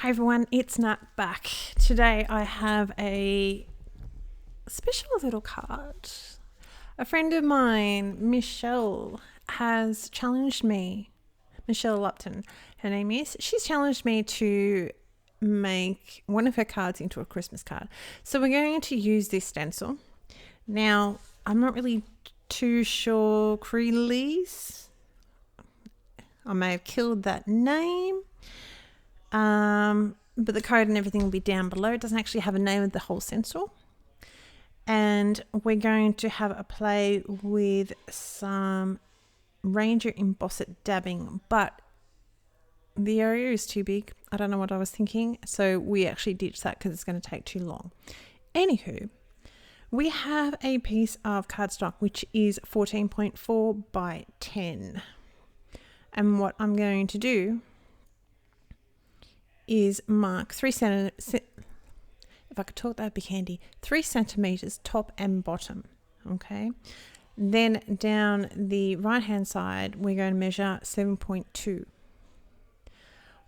Hi everyone, it's Nat back. Today I have a special little card. A friend of mine, Michelle, has challenged me. Michelle Lupton, her name is. She's challenged me to make one of her cards into a Christmas card. So we're going to use this stencil. Now, I'm not really too sure, Creeley's. I may have killed that name. But the code and everything will be down below. It doesn't actually have a name of the whole stencil. And we're going to have a play with some Ranger Embossed dabbing, but the area is too big. I don't know what I was thinking. So we actually ditched that because it's going to take too long. Anywho, we have a piece of cardstock which is 14.4 by 10. And what I'm going to do is mark 3 centimeters. If I could talk, that'd be handy. 3 centimeters top and bottom. Okay. Then down the right hand side, we're going to measure 7.2.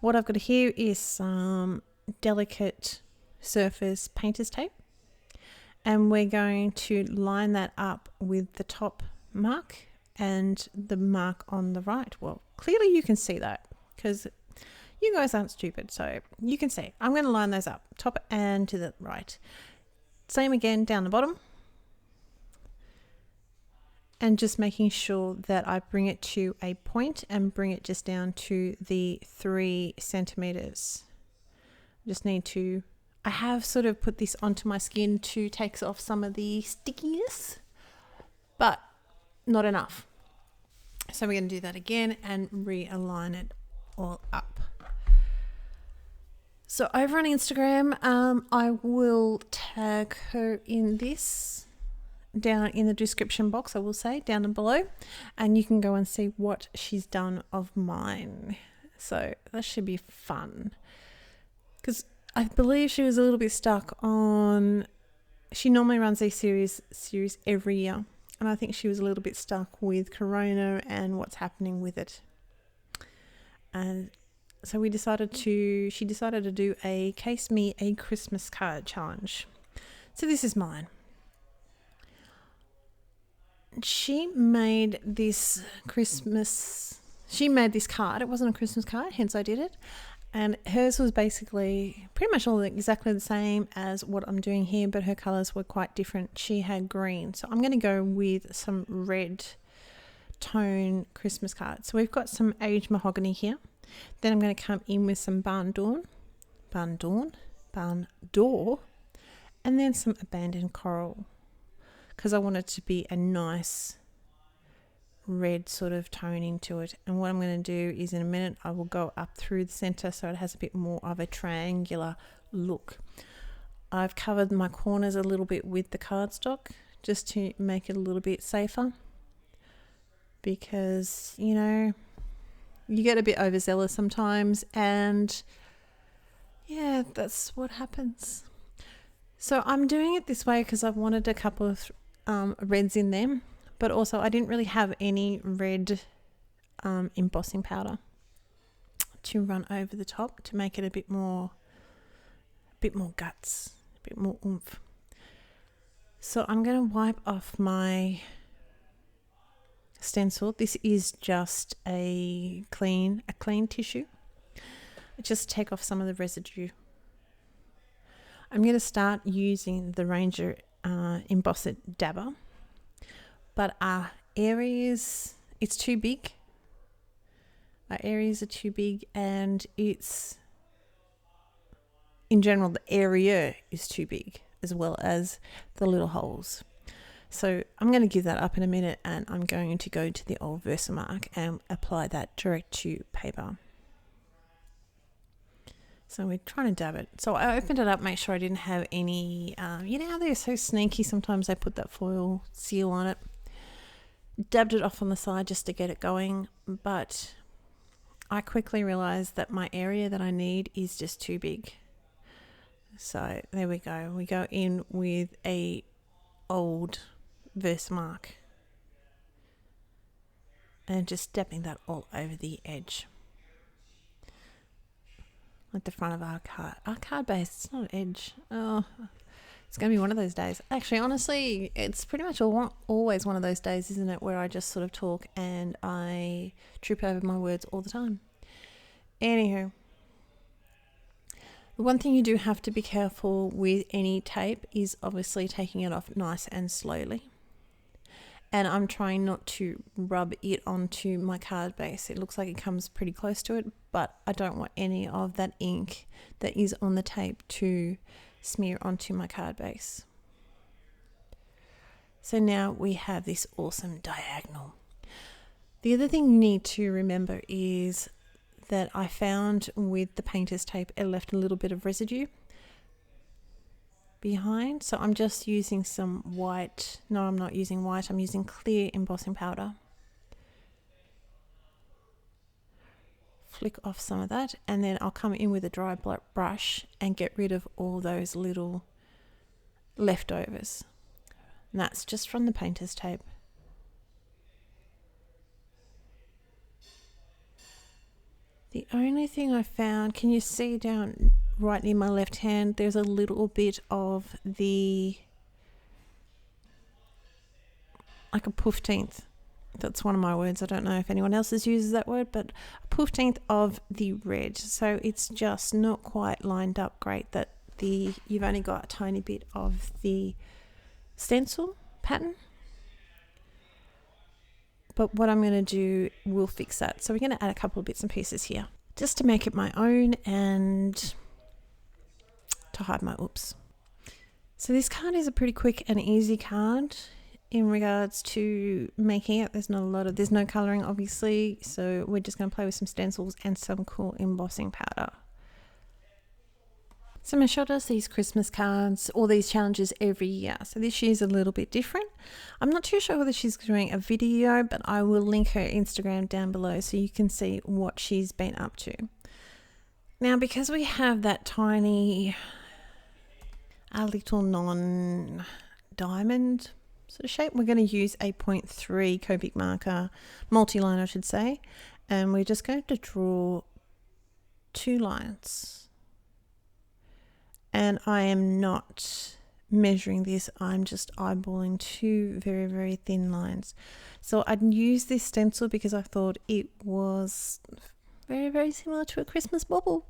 What I've got here is some delicate surface painter's tape, and we're going to line that up with the top mark and the mark on the right. Well, clearly you can see that because you guys aren't stupid, so you can see. I'm going to line those up, top and to the right. Same again down the bottom. And just making sure that I bring it to a point and bring it just down to the 3 centimeters. Just need to, I have sort of put this onto my skin to take off some of the stickiness, but not enough. So we're going to do that again and realign it all up. So over on Instagram, I will tag her in this down in the description box, I will say, down below. And you can go and see what she's done of mine. So that should be fun. Because I believe she was a little bit stuck on, she normally runs these series every year. And I think she was a little bit stuck with Corona and what's happening with it. And so she decided to do a Case Me a Christmas card challenge. So this is mine. She made this card. It wasn't a Christmas card, hence I did it. And hers was basically pretty much all exactly the same as what I'm doing here, but her colours were quite different. She had green. So I'm going to go with some red tone Christmas cards. So we've got some aged mahogany here. Then I'm going to come in with some barn door, and then some abandoned coral, because I want it to be a nice red sort of toning to it. And what I'm going to do is in a minute I will go up through the center so it has a bit more of a triangular look. I've covered my corners a little bit with the cardstock just to make it a little bit safer, because you know you get a bit overzealous sometimes, and yeah, that's what happens. So I'm doing it this way because I've wanted a couple of reds in there, but also I didn't really have any red embossing powder to run over the top to make it a bit more guts, a bit more oomph. So I'm going to wipe off my stencil. This is just a clean tissue. Just take off some of the residue. I'm going to start using the Ranger Embossed dabber, but our areas, it's too big. Our areas are too big, and it's, in general, the area is too big as well as the little holes. So I'm going to give that up in a minute, and I'm going to go to the old Versamark and apply that direct to paper. So we're trying to dab it. So I opened it up, make sure I didn't have any, you know how they're so sneaky, sometimes they put that foil seal on it. Dabbed it off on the side just to get it going, but I quickly realized that my area that I need is just too big. So there we go. We go in with a old Versamark and just dabbing that all over the edge. like the front of our card base. It's not an edge. Oh, it's going to be one of those days. Actually, honestly, it's pretty much always one of those days, isn't it, where I just sort of talk and I trip over my words all the time. Anywho, the one thing you do have to be careful with any tape is obviously taking it off nice and slowly. And I'm trying not to rub it onto my card base. It looks like it comes pretty close to it, but I don't want any of that ink that is on the tape to smear onto my card base. So now we have this awesome diagonal. The other thing you need to remember is that I found with the painter's tape, it left a little bit of residue behind. So I'm just using some white. No, I'm not using white. I'm using clear embossing powder. Flick off some of that, and then I'll come in with a dry brush and get rid of all those little leftovers. And that's just from the painter's tape. The only thing I found, can you see down right near my left hand, there's a little bit of the, like a poofteenth. That's one of my words. I don't know if anyone else uses that word, but a poofteenth of the red. So it's just not quite lined up great that you've only got a tiny bit of the stencil pattern. But what I'm going to do will fix that. So we're going to add a couple of bits and pieces here just to make it my own and to hide my oops. So this card is a pretty quick and easy card in regards to making it. There's no colouring obviously. So we're just going to play with some stencils and some cool embossing powder. So Michelle does these Christmas cards, all these challenges every year. So this year's a little bit different. I'm not too sure whether she's doing a video, but I will link her Instagram down below so you can see what she's been up to. Now, because we have that tiny, a little non-diamond sort of shape, we're going to use a 0.3 Copic marker, multi-line I should say, and we're just going to draw 2 lines. And I am not measuring this, I'm just eyeballing 2 very, very thin lines. So I'd use this stencil because I thought it was very, very similar to a Christmas bauble.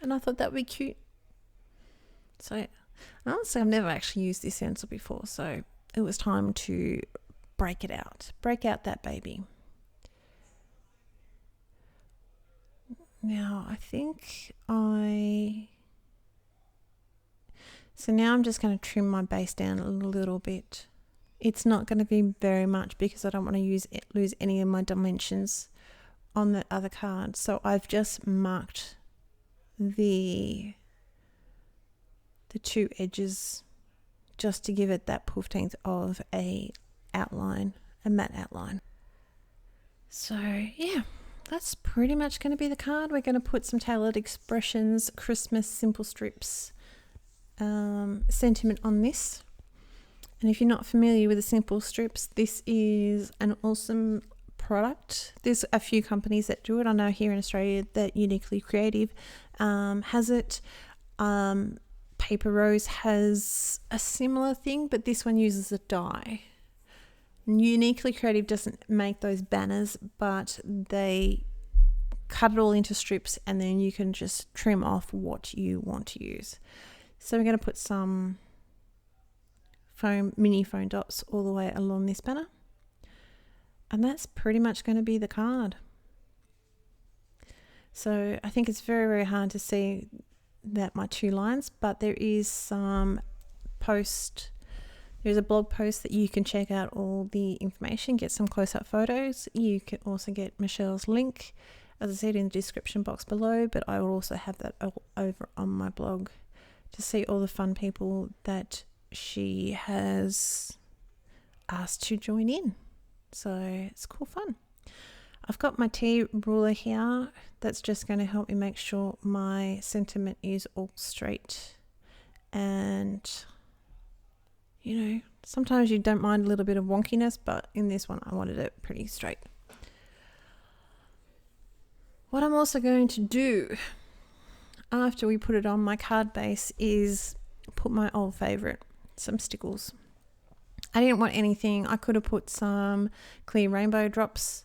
And I thought that would be cute. So honestly, I've never actually used this stencil before, so it was time to break it out. Break out that baby. Now, So now I'm just going to trim my base down a little bit. It's not going to be very much because I don't want to lose any of my dimensions on the other card. So I've just marked the 2 edges just to give it that 15th of a outline, a matte outline. So yeah, that's pretty much going to be the card. We're going to put some tailored expressions, Christmas simple strips, sentiment on this. And if you're not familiar with the simple strips, this is an awesome product. There's a few companies that do it. I know here in Australia that Uniquely Creative has it. Paper Rose has a similar thing, but this one uses a die. Uniquely Creative doesn't make those banners, but they cut it all into strips and then you can just trim off what you want to use. So we're going to put some mini foam dots all the way along this banner. And that's pretty much going to be the card. So I think it's very, very hard to see that my 2 lines, but there is some there's a blog post that you can check out all the information, get some close-up photos. You can also get Michelle's link, as I said, in the description box below, but I will also have that over on my blog to see all the fun people that she has asked to join in. So it's cool fun. I've got my T ruler here that's just going to help me make sure my sentiment is all straight. And you know, sometimes you don't mind a little bit of wonkiness, but in this one I wanted it pretty straight. What I'm also going to do after we put it on, my card base is put my old favourite, some stickles. I didn't want anything. I could have put some clear rainbow drops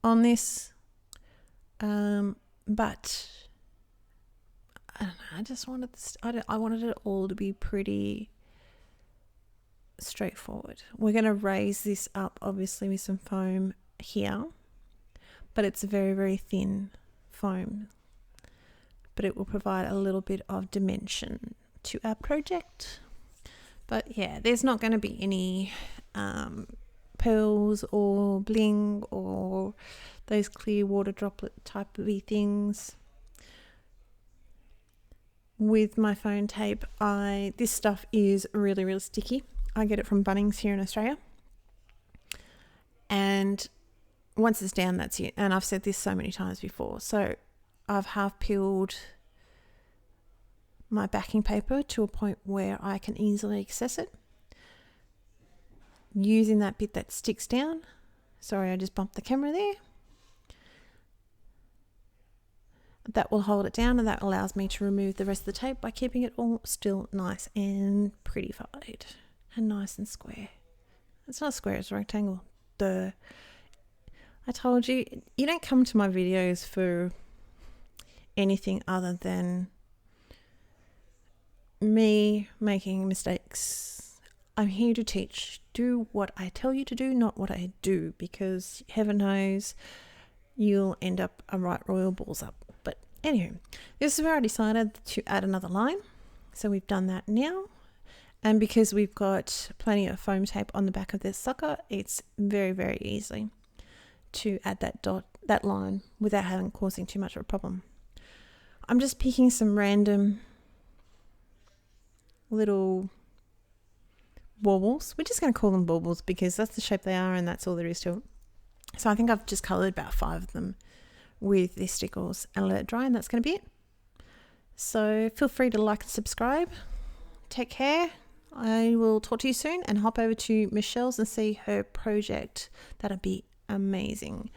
on this, but I don't know. I just wanted this. I wanted it all to be pretty straightforward. We're going to raise this up, obviously, with some foam here, but it's a very, very thin foam. But it will provide a little bit of dimension to our project. But yeah, there's not going to be any pearls or bling or those clear water droplet type of things. With my phone tape, this stuff is really, really sticky. I get it from Bunnings here in Australia. And once it's down, that's it. And I've said this so many times before. So I've half peeled my backing paper to a point where I can easily access it. Using that bit that sticks down. Sorry, I just bumped the camera there. That will hold it down, and that allows me to remove the rest of the tape by keeping it all still nice and prettified and nice and square. It's not square, it's a rectangle. Duh. I told you, you don't come to my videos for anything other than me making mistakes. I'm here to teach. Do what I tell you to do, not what I do, because heaven knows you'll end up a right royal balls up. But anywho, this is where I decided to add another line. So we've done that now. And because we've got plenty of foam tape on the back of this sucker, it's very, very easy to add that line without causing too much of a problem. I'm just picking some random little baubles. We're just going to call them baubles because that's the shape they are and that's all there is to it. So I think I've just coloured about 5 of them with these stickles and let it dry, and that's going to be it. So feel free to like and subscribe. Take care. I will talk to you soon, and hop over to Michelle's and see her project. That'd be amazing.